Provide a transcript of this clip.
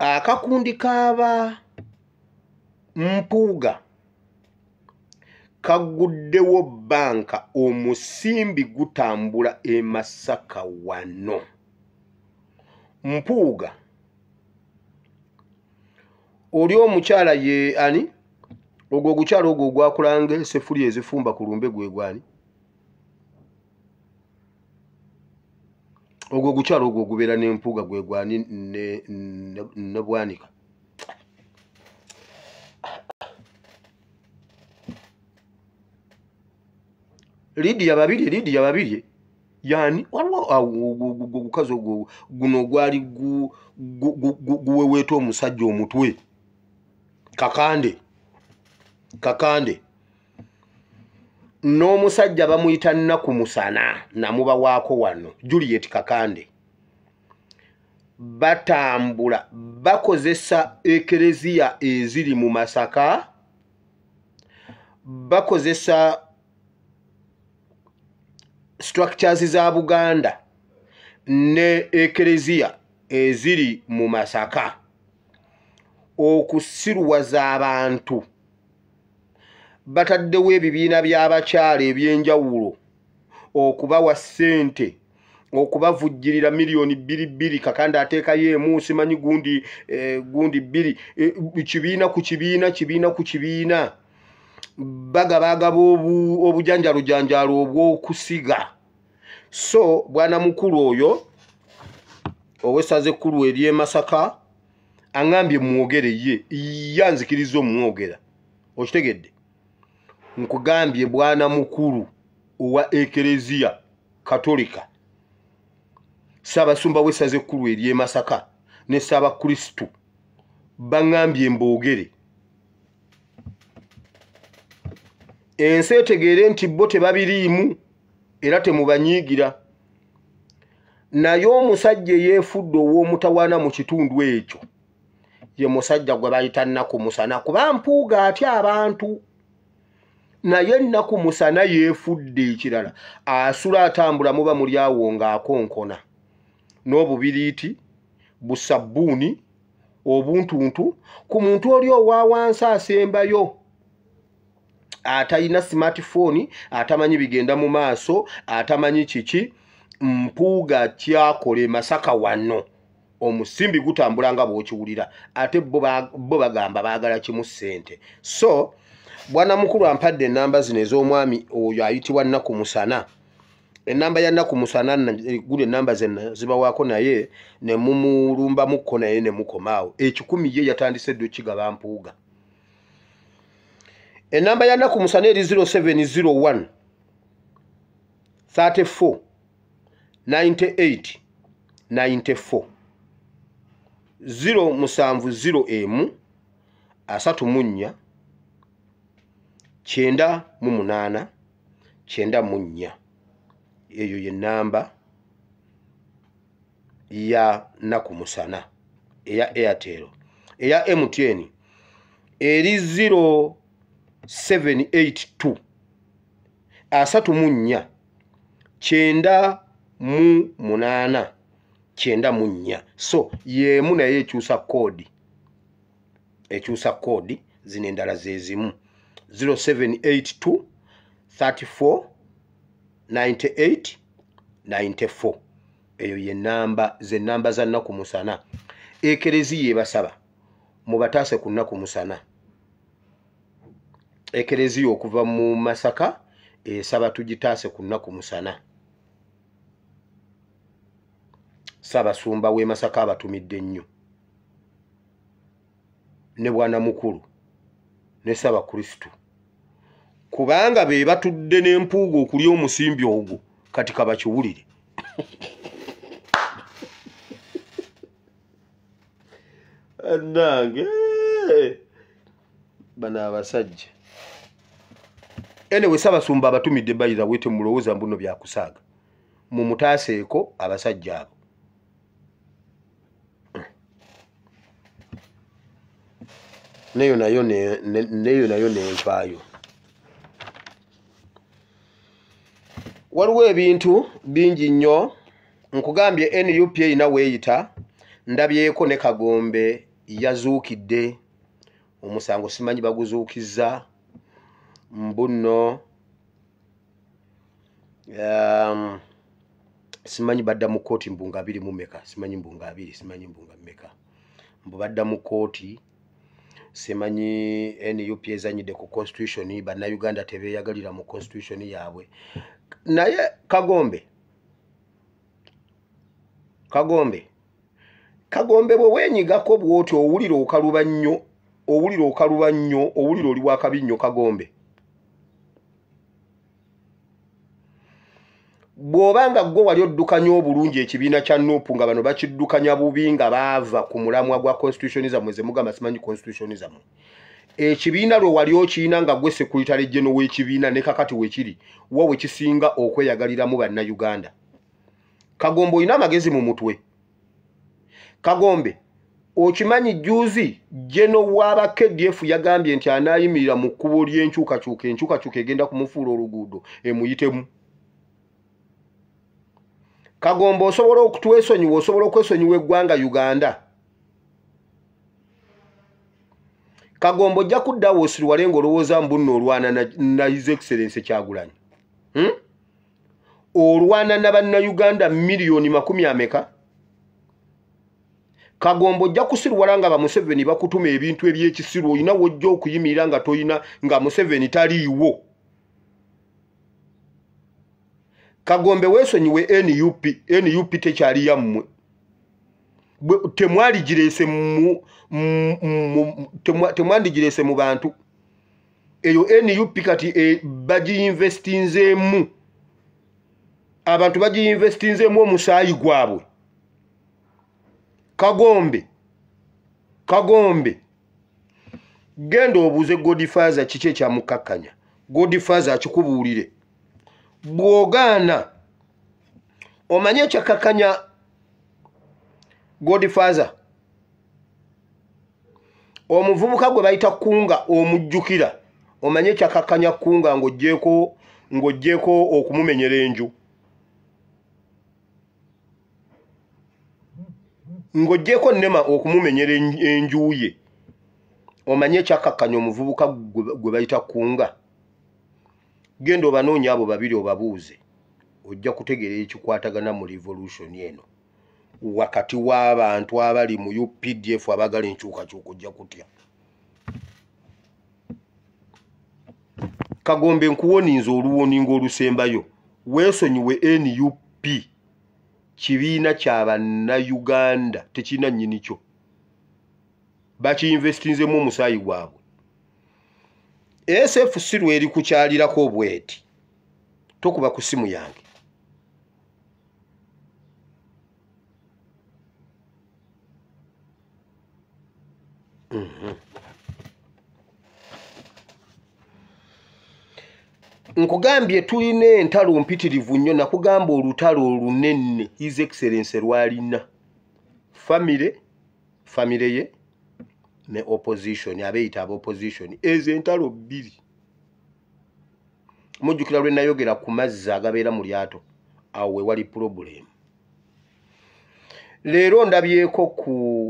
akakundi kaba Mpuuga kaguddewo banka omusimbi gutambula e Masaka wano. Mpuuga oli omukyala ye ani ogwo gukyala ogwo gwakulanga sefuli ezifumba ku lumbe gwe gwani ogwo gukyala ogwo gubeera n'Empuuga gwe gwani ne Bwanika Lydia babiri yani waliwo gukazi ogwo guno gwali guweweeta omusajja omutwe kakande n'omusajja bamuyita Nnaku Musana namuba waako wano Juliet Kakande batambula bakozesa ekereziya eziri mu Masaka bakozesa structures za Buganda ne ekereziya eziri mu Masaka okusiruwaza abantu bataddewo ebibiina by'abakyala ebyenjawulo okubawa ssente okubavujjirira miliyoni 2 Kakande ateekayo emu simanyi gundi 2 kibiina ku kibiina bagaba obujanjalo obw'okusiga. So bwana mukulu oyo owessaza ekkulu ery'e Masaka angambye mwogere ye yanzikiriza omwogera okitegedde nkugambye bwana mukulu owa ekereziya katolika Ssaabasumba w'essaza ekkulu ery'e Masaka ne Ssaabakristu bangambye mboogere ensi etegeere nti bo tebabiriimu era temubanyiigira naye omusajja yeefudde ow'omutawaana mu kitundu ekyo ye musajja gwe bayita Nnaku Musana kuba Mpuuga atya abantu naye Nnaku Musana yeefudde ekirala asula atambula muba muli awo ng'akonkona n'obubiriiti busabbuuni obuntuntu ku muntu oli owa wansi asembayo atayina smartphone atamanyi bigenda mu maaso atamanyi kiki Mpuuga kyakola Masaka wano omusimbi gutambula nga bw'okiwulira ate bo bagamba baagala kimu ssente. So bwana mukulu ampadde ennamba zino ez'omwami oyo ayitibwa Nnaku Musana. Ennamba ya Nnaku Musana gule ennamba zenna zibawaako naye ne mumulumbamukko naye ne mukomaawo ekikumi ye yatandise dde okigaba Mpuuga. Ennamba ya Nnaku Musana eri 0701 34 98 94 070 34 98 94 eyo ye nnamba ya Nnaku Musana eya Airtel. Eya MTN eri 0782 34 98 94. So yemu naye ekyusa koodi zino endala ze zimu 0782 34 98 94 eyo ye nnamba ze nnamba za Nnaku Musana. Ekereziya ebasaba mubataase ku Nnaku Musana. Ekereziya okuva mu Masaka esaba tugitaase ku Nnaku Musana. Ssaabasumba w'e Masaka abatumidde nnyo ne bwana mukulu ne Ssaabakristu kubanga be batudde n'Empuuga okulya omusimbi ogwo kati kabakiwulire. Nange bana abasajja anyway Ssaabasumba abatumidde bayiza wete mulowooza mbuno byakusaaga mumutaaseeko abasajja abo. Neyo nayo nenvaayo. Waliwo ebintu bingi nnyo nkugambye NUP erina weeyita ndabyeko ne Kagombe yazuukidde omusango simanyi baguzuukizza mbuno simanyi badda mu kooti mbunga 2 mu meka simanyi mbunga 2 simanyi mbunga meka mbu badda mu kooti simanyi NUP ezanyidde ku constitution bannayuganda tebeeyagalira mu constitution yaabwe naye Kagombe bwe wenyigako bwoti owulira okaluba nnyo owulira oli wakabi nnyo Kagombe bw'obanga gwe wali oddukanya obulungi ekibiina kya Nuupu nga bano bakiddukanya bubi nga baava ku mulamwa gwa constitution zammwe ze mugamba simanyi constitution zammwe ekibiina lwe wali okiina nga gwe Secretary General w'ekibiina ne kakati wekiri wowe kisinga okweyagaliramu bannayuganda Kagombe olina amagezi mu mutwe Kagombe okimanyi juzi General w'aba KDF yagambye nti anaayimirira mu kkubo ly'enkyukakyuka egenda kumufuula oluguudo emuyitemu Kagombe osobola okutwesonyiwa osobola okwesonyiwa eggwanga Uganda Kagombe ojja kuddawo osirwale ng'olowooza mbunno olwana na His Excellency Kyagulanyi olwana na bannayuganda miliyoni 10 ameka Kagombe ojja kusirwala nga ba Museveni bakutuma ebintu eby'ekisiru olina wojja okuyimirira nga toyina nga Museveni taliiwo Kagombe weesonyiwe NUP tekyali yammwe temwandigirese mu bantu eyo NUP kati bagiinvestinzeemu abantu bagiinvestinzeemu omusaayi gwabwe Kagombe genda obuuze Godfather kiki ekyamukakkanya Godfather akikubuulire bw'ogaana omanye ekyakakkanya Godfather omuvubuka gwe bayita Kunga omujjukira omanye ekyakakkanya Kunga ng'oggyeko okumumenyera enju ng'oggyeko nnema okumumenyera enju ye omanye ekyakakkanya omuvubuka gwe bayita Kunga genda obanoonya abo babiri obabuuze ojja kutegeera ekikwatagana mu revolution eno wakati w'abantu abali mu UPDF abagala enkyukakyuka ojja kutya Kagombe nkuwoninza oluwoninga olusembayo weesonyiwe NUP kibiina kya bannayuganda tekirina nnyini kyo bakiinvestinzemu omusaayi gwabwe SFC lweri kukyalirako obweti tokuba ku simu yange nkugambye tulina entalo mpitirivu nnyo nakugamba olutalo olunene His Excellency lwalina famire ye ne opposition abeeyita opposition ezo entalo 2 mujjukira lwe nayogera ku mazzi agabeera mu lyato awo wali problem leero ndabyeko ku